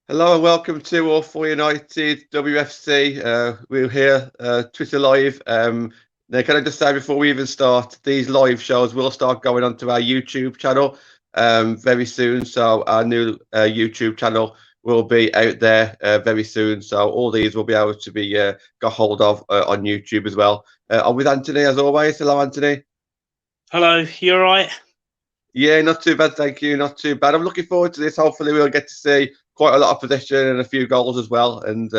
Hello and welcome to All For United WFC. We're here, Twitter Live. Now, can I just say before we even start, these live shows will start going onto our YouTube channel very soon. So our new YouTube channel will be out there very soon. So all these will be able to be got hold of on YouTube as well. I'm with Anthony as always. Hello, Anthony. Hello, you all right? Yeah, not too bad, thank you. Not too bad. I'm looking forward to this. Hopefully, we'll get to see quite a lot of possession and a few goals as well, and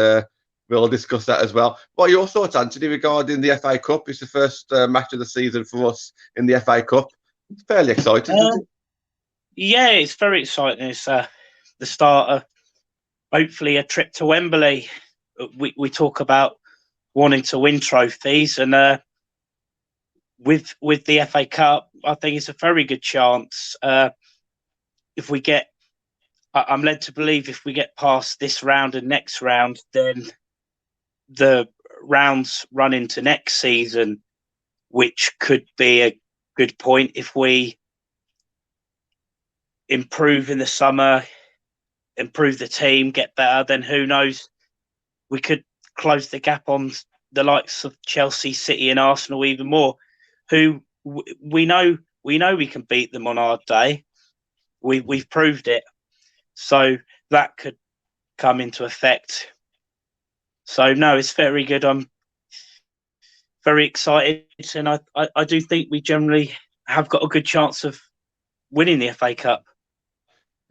we'll discuss that as well. What are your thoughts, Anthony, regarding the FA Cup? It's the first match of the season for us in the FA Cup. It's fairly exciting, isn't it? Yeah, it's very exciting. It's the start of hopefully a trip to Wembley. We talk about wanting to win trophies, and with the FA Cup, I think it's a very good chance. If we get, I'm led to believe if we get past this round and next round, then the rounds run into next season, which could be a good point if we improve in the summer, improve the team, get better, then who knows? We could close the gap on the likes of Chelsea, City, and Arsenal even more. Who we know we can beat them on our day. We've proved it, so that could come into effect. So no, it's very good. I'm very excited, and I do think we generally have got a good chance of winning the FA Cup.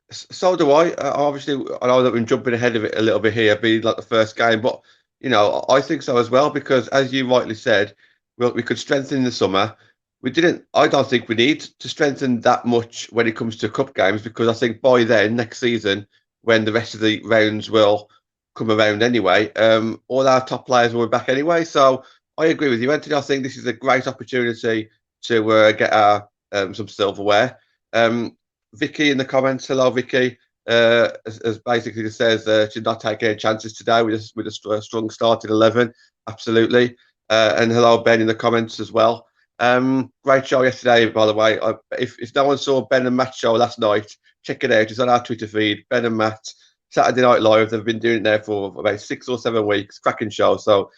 So do I. Obviously, I know that we're jumping ahead of it a little bit here, being like the first game, but I think so as well because, as you rightly said, we could strengthen in the summer. We didn't. I don't think we need to strengthen that much when it comes to cup games because I think by then next season, when the rest of the rounds will come around anyway, all our top players will be back anyway. So I agree with you, Anthony. I think this is a great opportunity to get our some silverware. Vicky in the comments, hello Vicky, as basically just says she's not taking any chances today with a strong starting 11, absolutely. And hello Ben in the comments as well. Great show yesterday, by the way. If no one saw Ben and Matt's show last night, check it out. It's on our Twitter feed. Ben and Matt, Saturday Night Live. They've been doing it there for about 6 or 7 weeks. Cracking show. So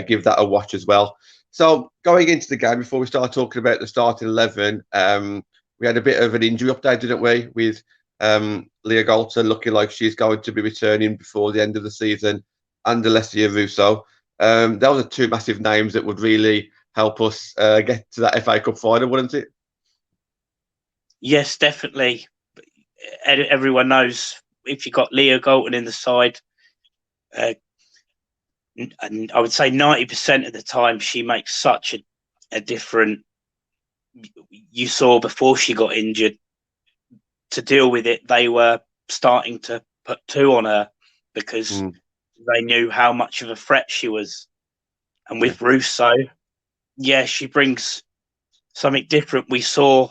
give that a watch as well. So going into the game, before we start talking about the starting 11, we had a bit of an injury update, didn't we? With Leah Galton looking like she's going to be returning before the end of the season, and Alessia Russo. Those are two massive names that would really help us get to that FA Cup final, wouldn't it? Yes, definitely. Everyone knows if you've got Leah Galton in the side, and I would say 90% of the time she makes such a difference. You saw before she got injured, to deal with it, they were starting to put 2 on her because they knew how much of a threat she was. And with Russo, yeah, she brings something different. We saw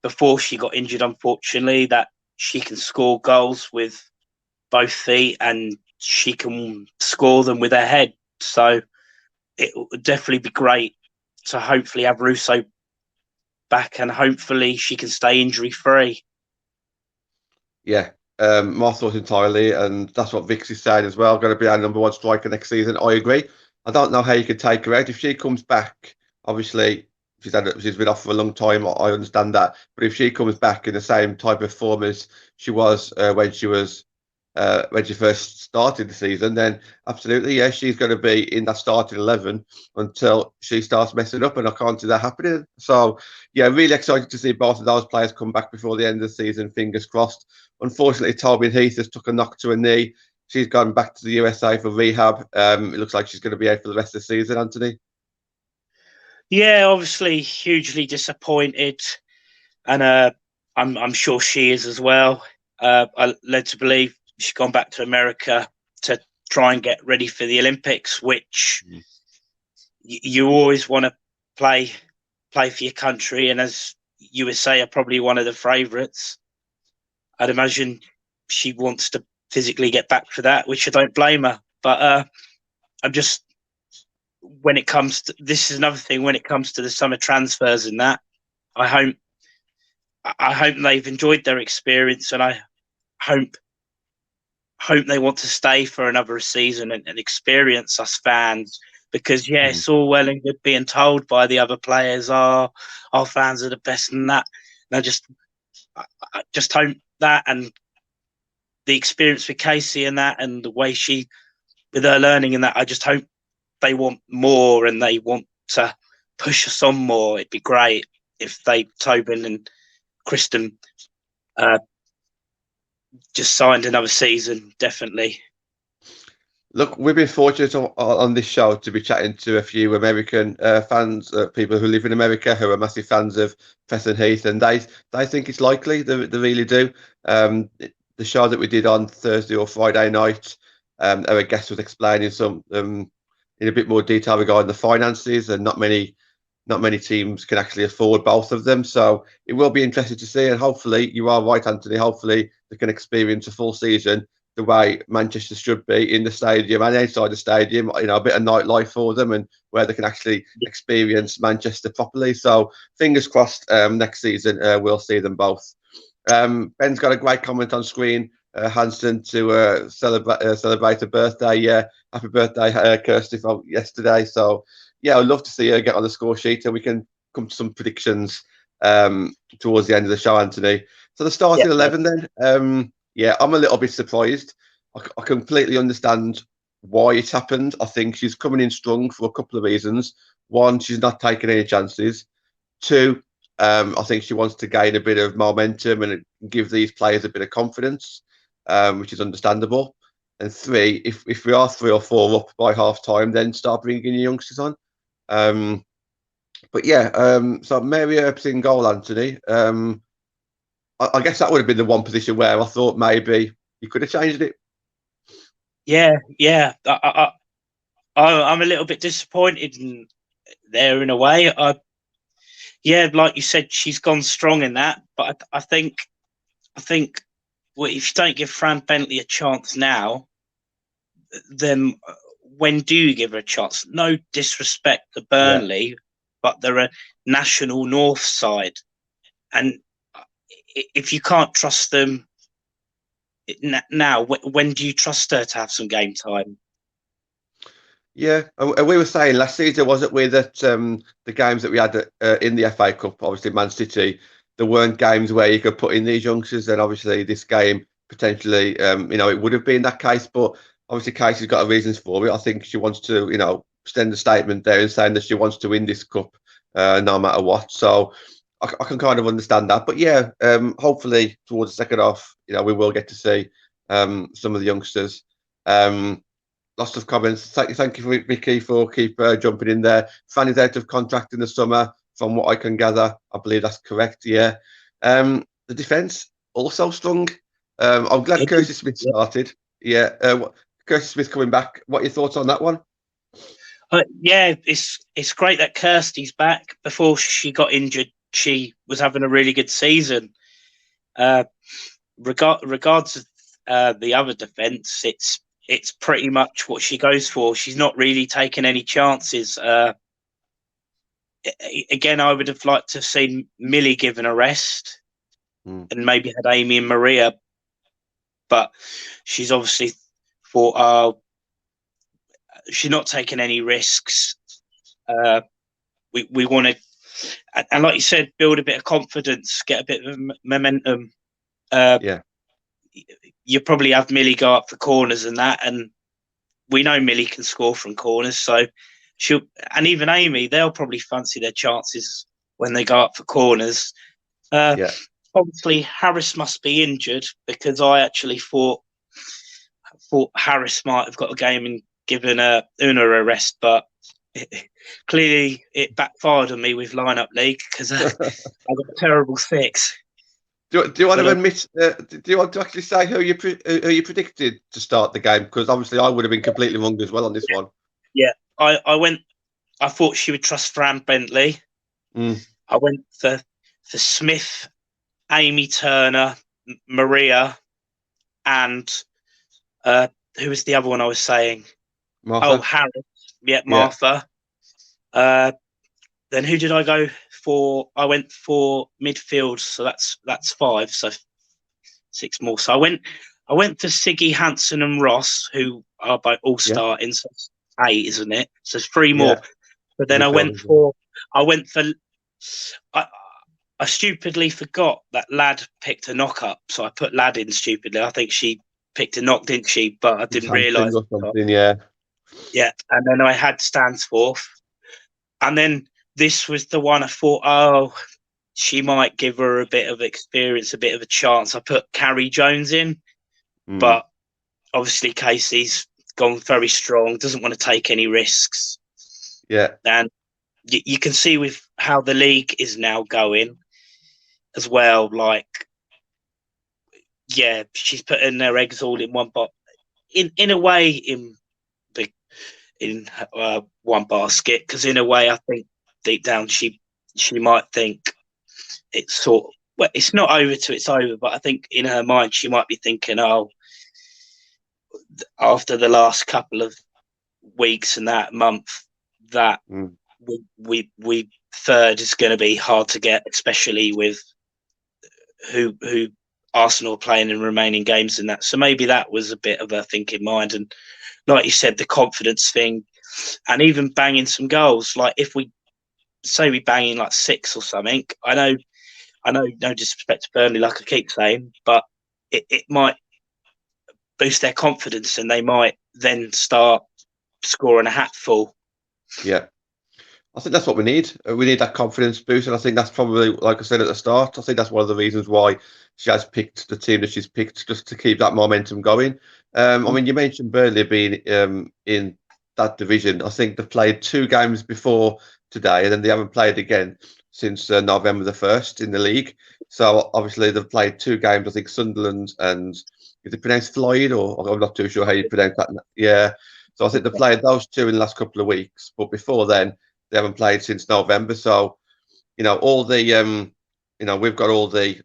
before she got injured, unfortunately, that she can score goals with both feet and she can score them with her head. So it would definitely be great to hopefully have Russo back and hopefully she can stay injury free. Yeah, my thoughts entirely, and that's what Vix is saying as well. Going to be our number 1 striker next season. I agree. I don't know how you could take her out if she comes back. Obviously, she's been off for a long time. I understand that, but if she comes back in the same type of form as she was when she first started the season, then absolutely, yeah, she's going to be in that starting 11 until she starts messing up, and I can't see that happening. So, yeah, really excited to see both of those players come back before the end of the season. Fingers crossed. Unfortunately, Tobin Heath has took a knock to her knee. She's gone back to the USA for rehab. It looks like she's going to be out for the rest of the season, Anthony. Yeah, obviously hugely disappointed, and I'm sure she is as well. I'm led to believe she's gone back to America to try and get ready for the Olympics, which you always want to play for your country, and as USA are probably one of the favourites, I'd imagine she wants to physically get back for that, which I don't blame her. But I'm just, when it comes to, this is another thing, when it comes to the summer transfers and that, I hope they've enjoyed their experience, and I hope hope they want to stay for another season and experience us fans. Because it's all well and good being told by the other players, our fans are the best and that. And I just hope that, and the experience with Casey and that, and the way she, with her learning and that, I just hope they want more and they want to push us on more. It'd be great if Tobin and Kristen just signed another season, definitely. Look, we've been fortunate on this show to be chatting to a few American fans, people who live in America who are massive fans of Preston Heath, and they think it's likely. They really do. The show that we did on Thursday or Friday night, our guest was explaining some in a bit more detail regarding the finances, and not many teams can actually afford both of them. So it will be interesting to see, and hopefully, you are right, Anthony. Hopefully, they can experience a full season the way Manchester should be, in the stadium and outside the stadium. You know, a bit of nightlife for them, and where they can actually experience Manchester properly. So fingers crossed, next season we'll see them both. Ben's got a great comment on screen. Hanston to celebrate a birthday. Yeah, happy birthday, Kirsty, from yesterday. So yeah, I'd love to see her get on the score sheet, and we can come to some predictions towards the end of the show, Anthony. So the starting 11 then. Yeah, I'm a little bit surprised. I completely understand why it's happened. I think she's coming in strong for a couple of reasons. One, she's not taking any chances. Two, I think she wants to gain a bit of momentum and give these players a bit of confidence, which is understandable. And three, if we are 3 or 4 up by half time, then start bringing your youngsters on. But yeah, so Mary Earps in goal, Anthony. I guess that would have been the one position where I thought maybe you could have changed it. Yeah. I'm a little bit disappointed there in a way. Like you said, she's gone strong in that, but I think well, if you don't give Fran Bentley a chance now, then when do you give her a chance? No disrespect to Burnley, but they're a national north side, and if you can't trust them now, when do you trust her to have some game time? Yeah, and we were saying last season, wasn't we, that the games that we had in the FA Cup, obviously Man City, there weren't games where you could put in these youngsters, and obviously this game potentially, it would have been that case, but obviously Casey's got her reasons for it. I think she wants to, send a statement there and saying that she wants to win this cup no matter what. So I can kind of understand that. But yeah, hopefully towards the second half, we will get to see some of the youngsters. Lots of comments. Thank you, Vicky, for keep jumping in there. Fanny's out of contract in the summer, from what I can gather. I believe that's correct. Yeah. The defence also strong. I'm glad Kirsty Smith started. Yeah. Kirsty Smith coming back. What are your thoughts on that one? It's great that Kirsty's back. Before she got injured, she was having a really good season. Regards to the other defence, it's pretty much what she goes for. She's not really taking any chances. Again, I would have liked to have seen Millie given a rest and maybe had Amy and Maria, but she's obviously thought, she's not taking any risks. We want to, and like you said, build a bit of confidence, get a bit of momentum. You probably have Millie go up for corners and that, and we know Millie can score from corners, so and even Amy, they'll probably fancy their chances when they go up for corners. Obviously, Harris must be injured, because I actually thought Harris might have got a game and given Una a rest, but clearly it backfired on me with lineup league, because I got a terrible 6. Do you want to admit? Do you want to actually say who you predicted to start the game? Because obviously I would have been completely wrong as well on this one. Yeah, I thought she would trust Fran Bentley. I went for Smith, Amy Turner, Maria, and who was the other one I was saying? Martha. Oh, Harris. Yeah, Martha. Then who did I go for? I went for midfield, so that's 5, so 6 more. So I went for Siggy, Hansen, and Ross, who are both all Yeah, starting. So it's 8, isn't it? So there's 3 more. yeah, But the then midfielders. Yeah. I went for, I, I stupidly forgot that Lad picked a knock up, so I put Lad in stupidly. I think she picked a knock, didn't she? But I It's didn't hamstring realise. or something. Yeah, Yeah, and then I had Stansforth, and then this was the one I thought, oh, she might give her a bit of experience, a bit of a chance. I put Carrie Jones in, mm, but obviously Casey's gone very strong, doesn't want to take any risks, yeah, and you can see with how the league is now going as well. Like, yeah, she's putting her eggs all in one pot. In a way, in one basket, because in a way, I think deep down she might think it's sort of, well, it's not over till it's over, but I think in her mind she might be thinking, oh, after the last couple of weeks and that month, that mm, we third is going to be hard to get, especially with who Arsenal are playing in remaining games and that. So maybe that was a bit of a thinking mind, and like you said, the confidence thing, and even banging some goals. Like if we say we bang in like 6 or something, I know, no disrespect to Burnley, like I keep saying, but it might boost their confidence, and they might then start scoring a hatful. yeah. I think that's what we need. We need that confidence boost, and I think that's probably, like I said at the start, I think that's one of the reasons why she has picked the team that she's picked, just to keep that momentum going. I mean, you mentioned Burnley being in that division. I think they've played 2 games before today, and then they haven't played again since November the 1st in the league. So obviously they've played 2 games. I think Sunderland and, is it pronounced Floyd, or I'm not too sure how you pronounce that. Yeah. So I think they've played those 2 in the last couple of weeks, but before then they haven't played since November. So, all the we've got all the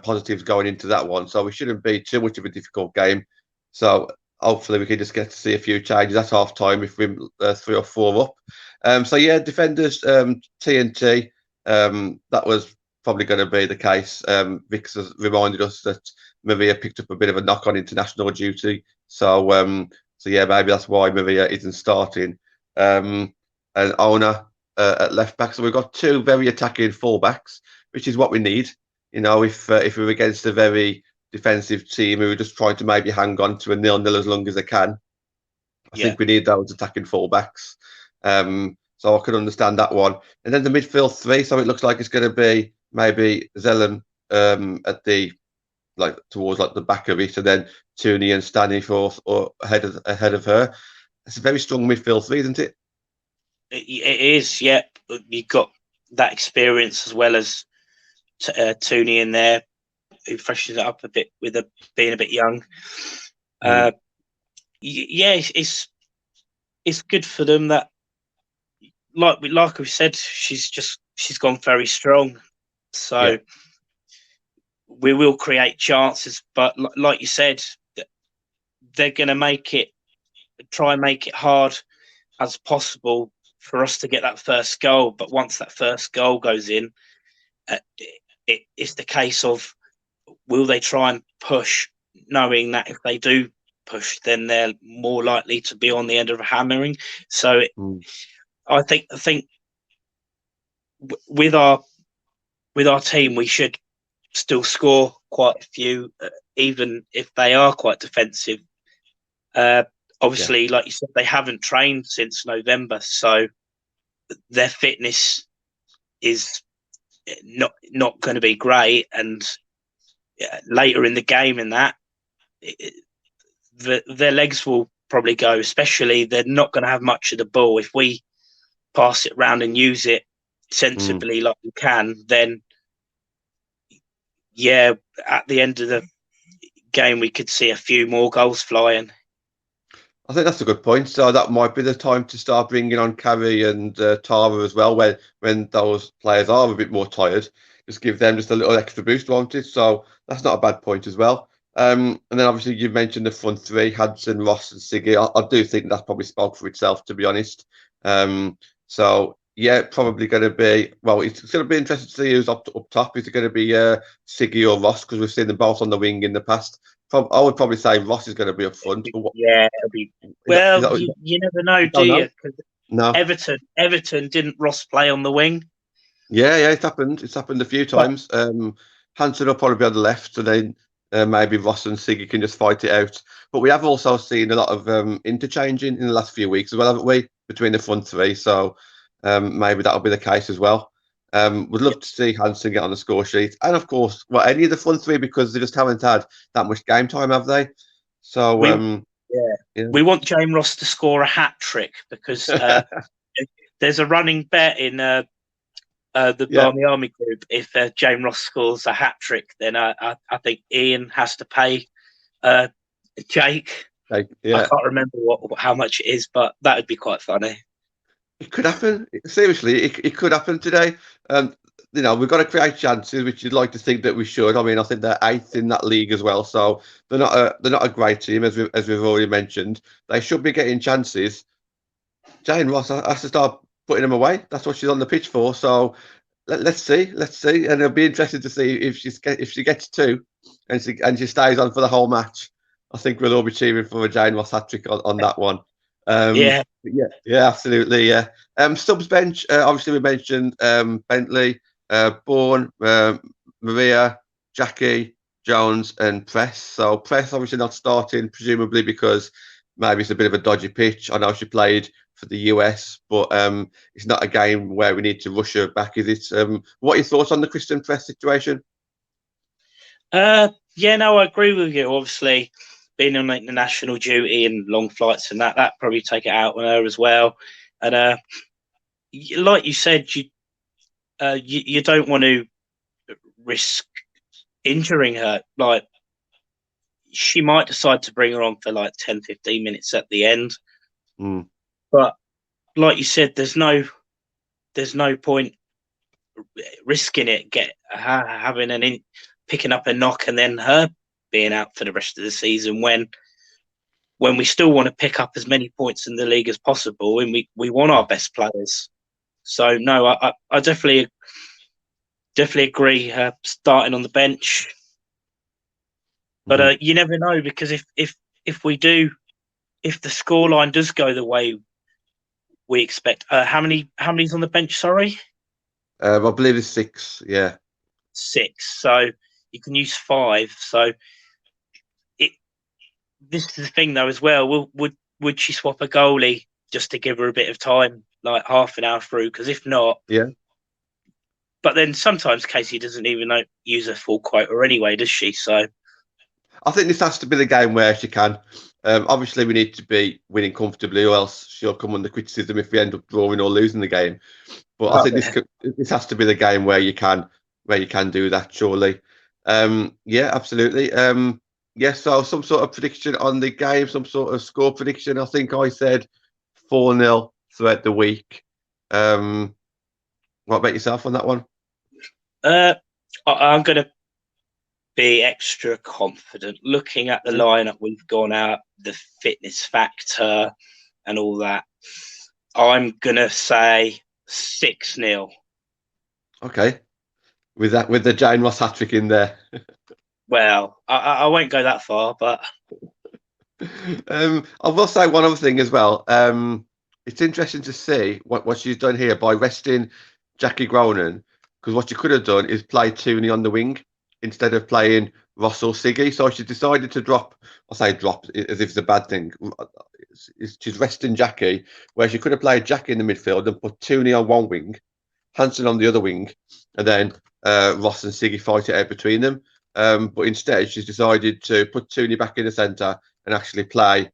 positives going into that one. So we shouldn't be too much of a difficult game. So hopefully we can just get to see a few changes at half time if we're 3 or 4 up. So yeah, defenders, TNT. That was probably going to be the case. Vix has reminded us that Maria picked up a bit of a knock on international duty. So yeah, maybe that's why Maria isn't starting. And Ona at left back. So we've got 2 very attacking fullbacks, which is what we need. If we're against a very defensive team who are just trying to maybe hang on to a 0-0 as long as they can, I Yeah, think we need those attacking fullbacks. So I can understand that one. And then the midfield 3. So it looks like it's going to be maybe Zelen at the, like, towards like the back of it, and then Tooney and Staniforth or ahead of her. It's a very strong midfield 3, isn't it? it is. Yeah, you've got that experience as well as Tooney in there, who freshens it up a bit with being a bit young. Mm, Yeah, it's good for them that, like we said, she's gone very strong. yeah, So we will create chances, but like you said, they're going to try and make it hard as possible for us to get that first goal. But once that first goal goes in, it's the case of, will they try and push, knowing that if they do push, then they're more likely to be on the end of a hammering. So mm. I think with our team, we should still score quite a few, even if they are quite defensive. Uh, Yeah. Obviously, like you said, they haven't trained since November, so their fitness is not going to be great. And later in the game, in that, their legs will probably go. Especially, they're not going to have much of the ball. If we pass it round and use it Mm. sensibly, like we can, then yeah, at the end of the game, we could see a few more goals flying. I think that's a good point. So that might be the time to start bringing on Carrie and Tara as well, when those players are a bit more tired. Just give them just a little extra boost, won't it? So that's not a bad point as well. And then obviously you mentioned the front 3, Hudson, Ross, and Siggy. I do think that's probably spoke for itself, to be honest. So yeah, probably going to be, well, it's going to be interesting to see who's up top. Is it going to be Siggy or Ross? Because we've seen them both on the wing in the past. I would probably say Ross is going to be up front. But Yeah, it'll be. Well, you never know, do you? Because No. Everton didn't Ross play on the wing? Yeah, it's happened. It's happened a few But times. Hanson will probably be on the left, so then maybe Ross and Siggy can just fight it out. But we have also seen a lot of interchanging in the last few weeks as well, haven't we, between the front three? So maybe that'll be the case as well. Would love to see Hanson get on the score sheet, and of course, well, any of the front three because they just haven't had that much game time, have they? So we we want James Ross to score a hat trick because there's a running bet in the Barmy Army group. If James Ross scores a hat trick, then I think Ian has to pay Jake. I can't remember how much it is, but that would be quite funny. It could happen. Seriously, it could happen today. We've got to create chances, which you'd like to think that we should. I mean, I think they're 8th in that league as well, so they're not a great team as we've already mentioned. They should be getting chances. Jane Ross has to start putting them away. That's what she's on the pitch for. So let's see, and it'll be interesting to see if she gets 2 and she stays on for the whole match. I think we'll all be cheering for a Jane Ross hat trick on that one. Yeah, absolutely. Yeah. Subs bench. Obviously, we mentioned Bentley, Bourne, Maria, Jackie, Jones, and Press. So Press obviously not starting, presumably because maybe it's a bit of a dodgy pitch. I know she played for the US, but it's not a game where we need to rush her back. Is it? What are your thoughts on the Kristen Press situation? I agree with you. Obviously, being on international duty and long flights and that probably take it out on her as well. And like you said, you don't want to risk injuring her. Like, she might decide to bring her on for like 10, 15 minutes at the end. But like you said, there's no point risking it, having picking up a knock and then her being out for the rest of the season when we still want to pick up as many points in the league as possible and we want our best players. So no, I definitely agree starting on the bench. But you never know, because if we do, if the scoreline does go the way we expect, how many's on the bench? Sorry, I believe it's 6. Yeah, 6. So you can use 5. So this is the thing though as well. Would she swap a goalie just to give her a bit of time, like half an hour through? Because if not, yeah. But then sometimes Casey doesn't even use a full quota anyway, does she? So I think this has to be the game where she can. Obviously, we need to be winning comfortably, or else she'll come under criticism if we end up drawing or losing the game. But I think this has to be the game where you can do that. Surely, yeah, absolutely. So some sort of prediction on the game, some sort of score prediction. I think I said 4-0 throughout the week. What about yourself on that one? I'm going to be extra confident. Looking at the lineup we've gone out, the fitness factor and all that, I'm going to say 6-0. Okay. With the Jane Ross hat-trick in there. Well, I won't go that far, but I will say one other thing as well. It's interesting to see what she's done here by resting Jackie Groningen, because what you could have done is play Tooney on the wing instead of playing Ross or Siggy. So she decided to drop as if it's a bad thing. She's resting Jackie, where she could have played Jackie in the midfield and put Tooney on one wing, Hanson on the other wing, and then Ross and Siggy fight it out between them. But instead, she's decided to put Tooney back in the centre and actually play,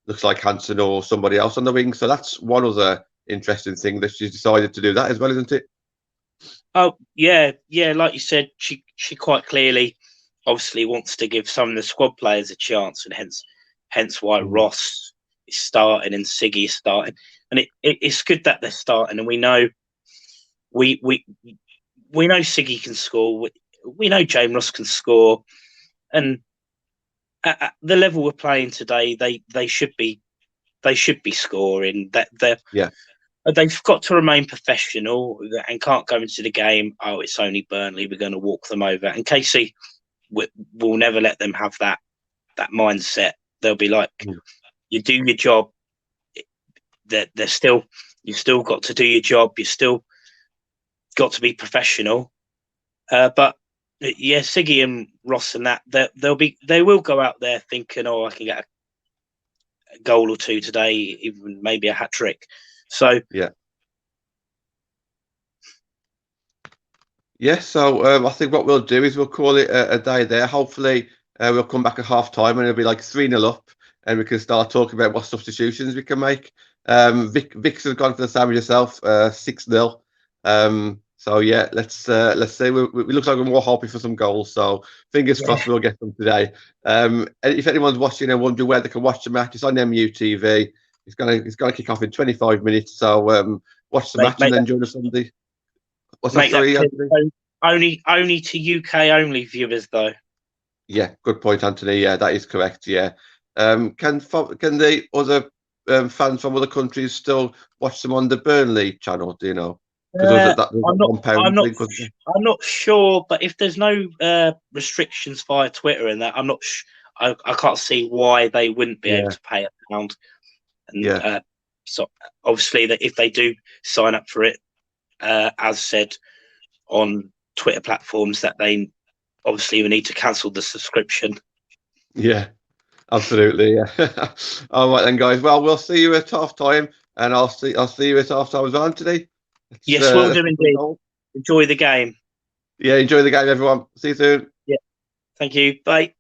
looks like Hanson or somebody else on the wing. So that's one other interesting thing that she's decided to do that as well, isn't it? Oh, yeah. Like you said, she quite clearly obviously wants to give some of the squad players a chance, and hence why Ross is starting and Siggy is starting. And it's good that they're starting, and we know we know Siggy can score. We know James Ross can score, and at the level we're playing today, they should be scoring. They've got to remain professional and can't go into the game. Oh, it's only Burnley. We're going to walk them over. And Casey will never let them have that. that mindset. They'll be like, Mm. you do your job. They're still, you've still got to do your job. You still got to be professional. But yeah, Siggy and Ross and that, they will go out there thinking, oh, I can get a goal or two today, even maybe a hat trick. So Yeah. Yeah, so I think what we'll do is we'll call it a day there. Hopefully, we'll come back at half time and it'll be like 3-0 up, and we can start talking about what substitutions we can make. Vic's has gone for the same as yourself, 6-0. So yeah, let's say we look like we're more hoping for some goals. So fingers yeah, crossed we'll get them today. And if anyone's watching and wondering where they can watch the match, it's on MUTV. It's gonna kick off in 25 minutes. So watch the make, match and make then that join us on the. What's that? make that Sorry, clear. Anthony? Only to UK only viewers though. Yeah, good point, Anthony. Yeah, that is correct. Yeah. Can the other fans from other countries still watch them on the Burnley channel? Do you know? Because there was I'm that not. £1 thing, wasn't there? I'm not sure, but if there's no restrictions via Twitter and that, I'm not. I can't see why they wouldn't be able Yeah, to pay £1. And yeah, so obviously, that if they do sign up for it, as said on Twitter platforms, that they obviously will need to cancel the subscription. yeah. Absolutely. Yeah. All right then, guys. Well, we'll see you at half time, and I'll see you at half time as well, Anthony. Yes, will Let's do get some indeed. goals. Enjoy the game. Yeah, enjoy the game, everyone. See you soon. Yeah, thank you. Bye.